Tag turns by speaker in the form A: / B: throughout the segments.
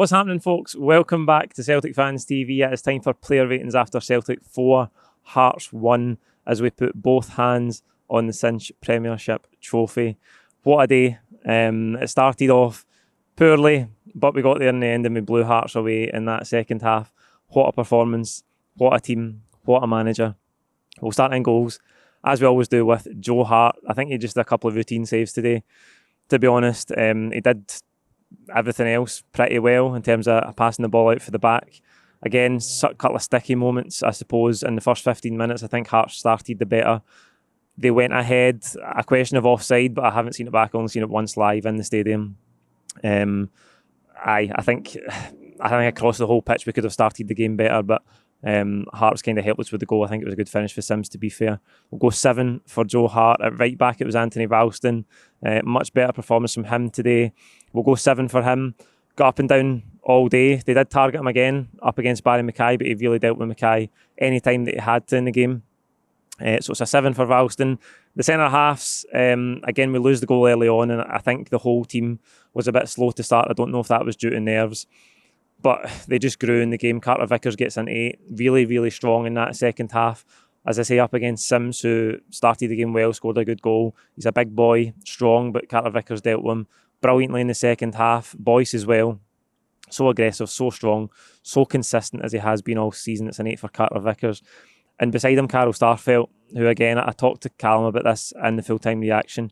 A: What's happening, folks? Welcome back to Celtic Fans TV. It's time for player ratings after Celtic 4, Hearts 1, as we put both hands on the Cinch Premiership trophy. What a day. It started off poorly, but we got there in the end and we blew Hearts away in that second half. What a performance. What a team. What a manager. We'll start in goals, as we always do with Joe Hart. I think he just did a couple of routine saves today. To be honest, he did everything else pretty well in terms of passing the ball out for the back. Again, a couple of sticky moments, I suppose, in the first 15 minutes. I think Hearts started the better. They went ahead, a question of offside, but I haven't seen it back. I've only seen it once live in the stadium. I think across the whole pitch we could have started the game better, but Hearts kind of helped us with the goal. I think it was a good finish for Sims, to be fair. We'll go 7 for Joe Hart. At right back, it was Anthony Ralston. Much better performance from him today. We'll go 7 for him. Got up and down all day. They did target him again up against Barry Mackay, but he really dealt with Mackay any time that he had to in the game. So it's a 7 for Ralston. The centre halves, again, we lose the goal early on, and I think the whole team was a bit slow to start. I don't know if that was due to nerves, but they just grew in the game. Carter Vickers gets an 8. Really, really strong in that second half. As I say, up against Sims, who started the game well, scored a good goal. He's a big boy, strong, but Carter Vickers dealt with him brilliantly in the second half. Boyce as well. So aggressive, so strong, so consistent as he has been all season. It's an 8 for Carter Vickers. And beside him, Carl Starfelt, who again, I talked to Callum about this in the full-time reaction.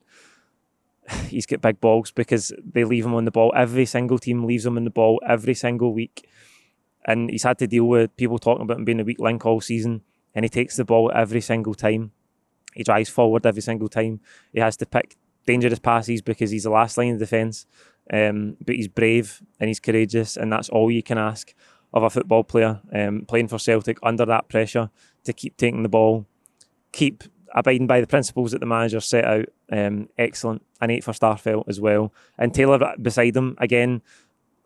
A: He's got big balls because they leave him on the ball. Every single team leaves him on the ball every single week. And he's had to deal with people talking about him being a weak link all season. And he takes the ball every single time. He drives forward every single time. He has to pick dangerous passes because he's the last line of defence. But he's brave and he's courageous, and that's all you can ask of a football player playing for Celtic under that pressure, to keep taking the ball, keep abiding by the principles that the manager set out. Excellent. An 8 for Starfelt as well. And Taylor beside him, again,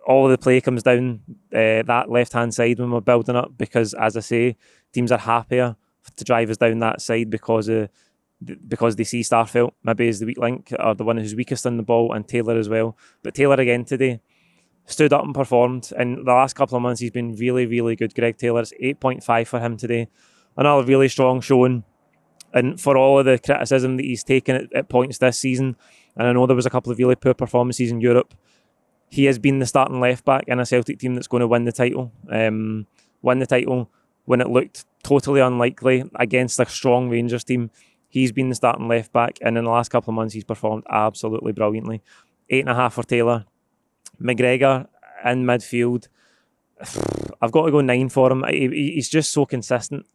A: all of the play comes down that left-hand side when we're building up, because, as I say, teams are happier to drive us down that side because they see Starfelt maybe as the weak link, or the one who's weakest on the ball, and Taylor as well. But Taylor again today stood up and performed. In the last couple of months, he's been really, really good. Greg Taylor's 8.5 for him today. Another really strong showing. And for all of the criticism that he's taken at points this season, and I know there was a couple of really poor performances in Europe, he has been the starting left-back in a Celtic team that's going to win the title. Win the title when it looked totally unlikely against a strong Rangers team. He's been the starting left-back, and in the last couple of months he's performed absolutely brilliantly. 8.5 for Taylor. McGregor in midfield, I've got to go 9 for him. He's just so consistent.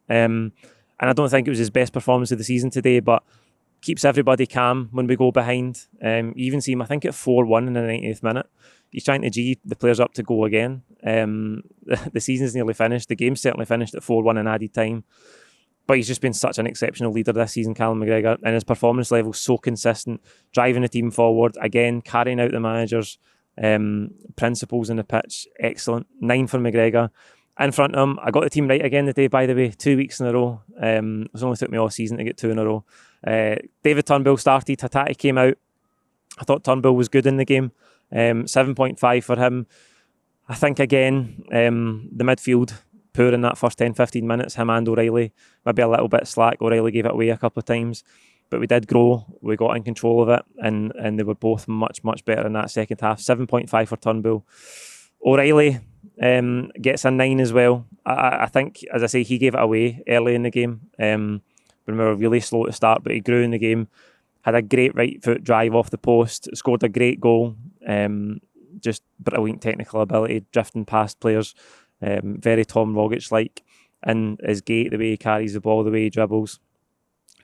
A: And I don't think it was his best performance of the season today, but keeps everybody calm when we go behind. You even see him, I think, at 4-1 in the 90th minute. He's trying to G the players up to go again. The season's nearly finished. The game's certainly finished at 4-1 in added time. But he's just been such an exceptional leader this season, Callum McGregor, and his performance level so consistent, driving the team forward, again, carrying out the manager's principles in the pitch. Excellent. 9 for McGregor. In front of him, I got the team right again today, by the way, 2 weeks in a row. It only took me all season to get 2 in a row. David Turnbull started, Hatate came out. I thought Turnbull was good in the game. 7.5 for him. I think, again, the midfield, poor in that first 10-15 minutes, him and O'Reilly. Maybe a little bit slack. O'Reilly gave it away a couple of times. But we did grow. We got in control of it. And they were both much, much better in that second half. 7.5 for Turnbull. O'Reilly gets a 9 as well. I think, as I say, he gave it away early in the game when we were really slow to start, but he grew in the game. Had a great right foot drive off the post. Scored a great goal. Just brilliant technical ability, drifting past players. Very Tom Rogic-like in his gait, the way he carries the ball, the way he dribbles.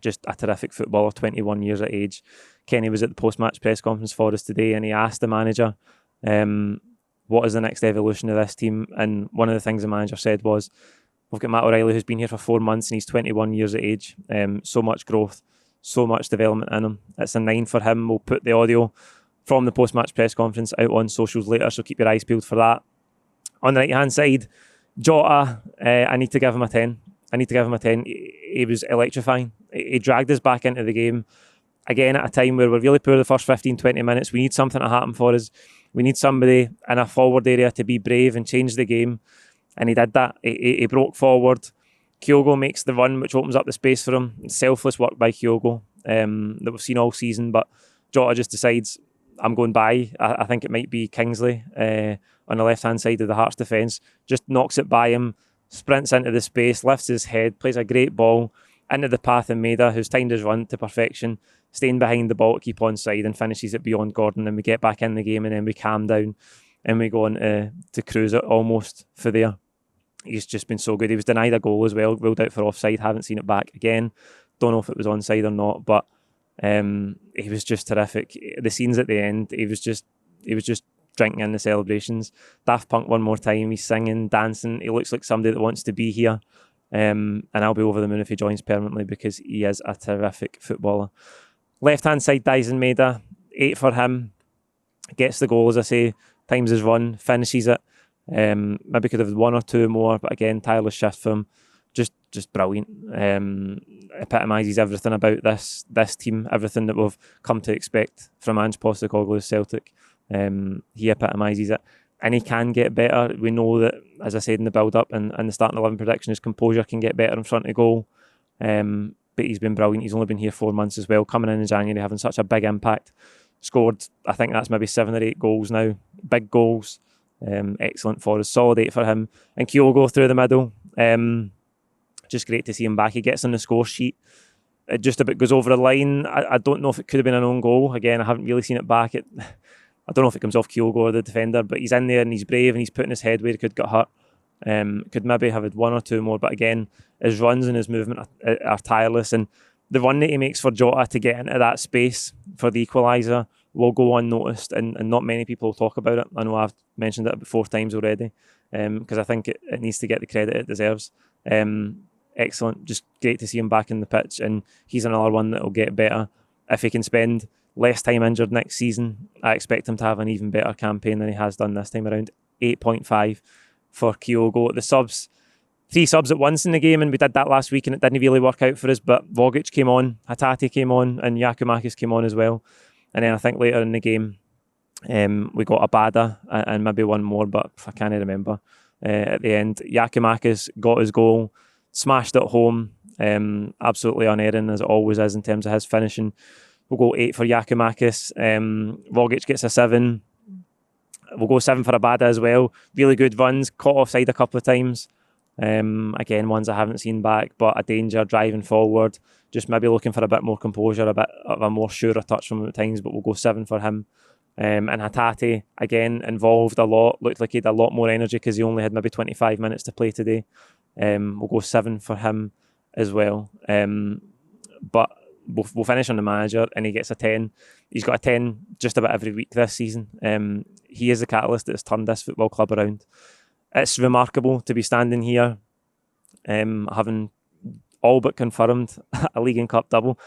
A: Just a terrific footballer, 21 years of age. Kenny was at the post-match press conference for us today, and he asked the manager, what is the next evolution of this team? And one of the things the manager said was, we've got Matt O'Reilly, who's been here for 4 months, and he's 21 years of age. So much growth, so much development in him. It's a 9 for him. We'll put the audio from the post-match press conference out on socials later, so keep your eyes peeled for that. On the right-hand side, Jota, I need to give him a 10. He was electrifying. He dragged us back into the game. again, at a time where we're really poor the first 15, 20 minutes, we need something to happen for us. We need somebody in a forward area to be brave and change the game. And he did that. He broke forward. Kyogo makes the run, which opens up the space for him. Selfless work by Kyogo that we've seen all season. But Jota just decides, I'm going by. I think it might be Kingsley on the left-hand side of the Hearts defence. Just knocks it by him, sprints into the space, lifts his head, plays a great ball into the path of Maida, who's timed his run to perfection, staying behind the ball to keep on side and finishes it beyond Gordon. And we get back in the game and then we calm down and we go on to cruise it almost for there. He's just been so good. He was denied a goal as well, ruled out for offside. Haven't seen it back again. Don't know if it was onside or not, but he was just terrific. The scenes at the end, he was just drinking in the celebrations. Daft Punk one more time. He's singing, dancing. He looks like somebody that wants to be here. And I'll be over the moon if he joins permanently because he is a terrific footballer. Left-hand side, Dyson Maida, 8 for him. Gets the goal, as I say, times his run, finishes it. Maybe could have had 1 or 2 more, but again, tireless shift from him. Just brilliant. Epitomises everything about this team, everything that we've come to expect from Ange Postecoglou's Celtic. He epitomises it. And he can get better. We know that, as I said in the build-up and the starting 11 prediction, his composure can get better in front of goal. But he's been brilliant. He's only been here 4 months as well. Coming in January, having such a big impact. Scored, I think that's maybe 7 or 8 goals now. Big goals. Excellent for us. Solid 8 for him. And Kyogo through the middle. Just great to see him back. He gets on the score sheet. It just about goes over the line. I don't know if it could have been an own goal. Again, I haven't really seen it back. I don't know if it comes off Kyogo or the defender, but he's in there and he's brave and he's putting his head where he could get hurt. Could maybe have had 1 or 2 more, but again, his runs and his movement are tireless. And the run that he makes for Jota to get into that space for the equaliser will go unnoticed, and not many people talk about it. I know I've mentioned it about 4 times already, because I think it needs to get the credit it deserves. Excellent, just great to see him back in the pitch, and he's another one that will get better if he can spend less time injured next season. I expect him to have an even better campaign than he has done this time around. 8.5 for Kyogo. The subs, 3 subs at once in the game, and we did that last week and it didn't really work out for us, but Vogic came on, Hatate came on, and Giakoumakis came on as well. And then I think later in the game we got Abada and maybe one more, but I can't remember. At the end, Giakoumakis got his goal, smashed it home, absolutely unerring as it always is in terms of his finishing. We'll go 8 for Giakoumakis. Vogic gets a 7. We'll go 7 for Abada as well. Really good runs, caught offside a couple of times. Again, ones I haven't seen back, but a danger driving forward. Just maybe looking for a bit more composure, a bit of a more surer touch from him at times, but we'll go 7 for him. And Hatate, again, involved a lot. Looked like he had a lot more energy because he only had maybe 25 minutes to play today. We'll go 7 for him as well. But we'll finish on the manager, and he gets a 10. He's got a 10 just about every week this season. He is the catalyst that's turned this football club around. It's remarkable to be standing here, having all but confirmed a League and Cup double.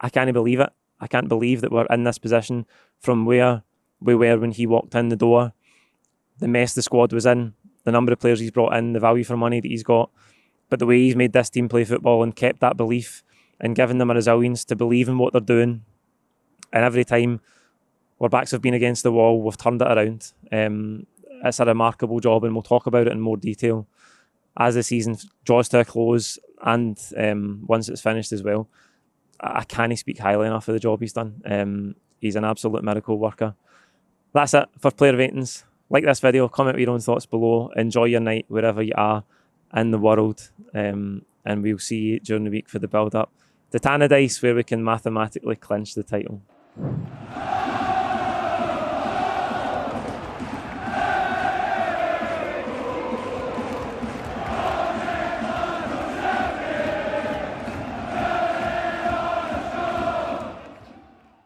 A: I can't believe it. I can't believe that we're in this position from where we were when he walked in the door. The mess the squad was in, the number of players he's brought in, the value for money that he's got, but the way he's made this team play football and kept that belief and given them a resilience to believe in what they're doing. And every time our backs have been against the wall, we've turned it around. It's a remarkable job, and we'll talk about it in more detail as the season draws to a close and once it's finished as well. I can't speak highly enough of the job he's done. He's an absolute miracle worker. That's it for player ratings. Like this video, comment with your own thoughts below. Enjoy your night wherever you are in the world, and we'll see you during the week for the build-up to Tannadice, where we can mathematically clinch the title.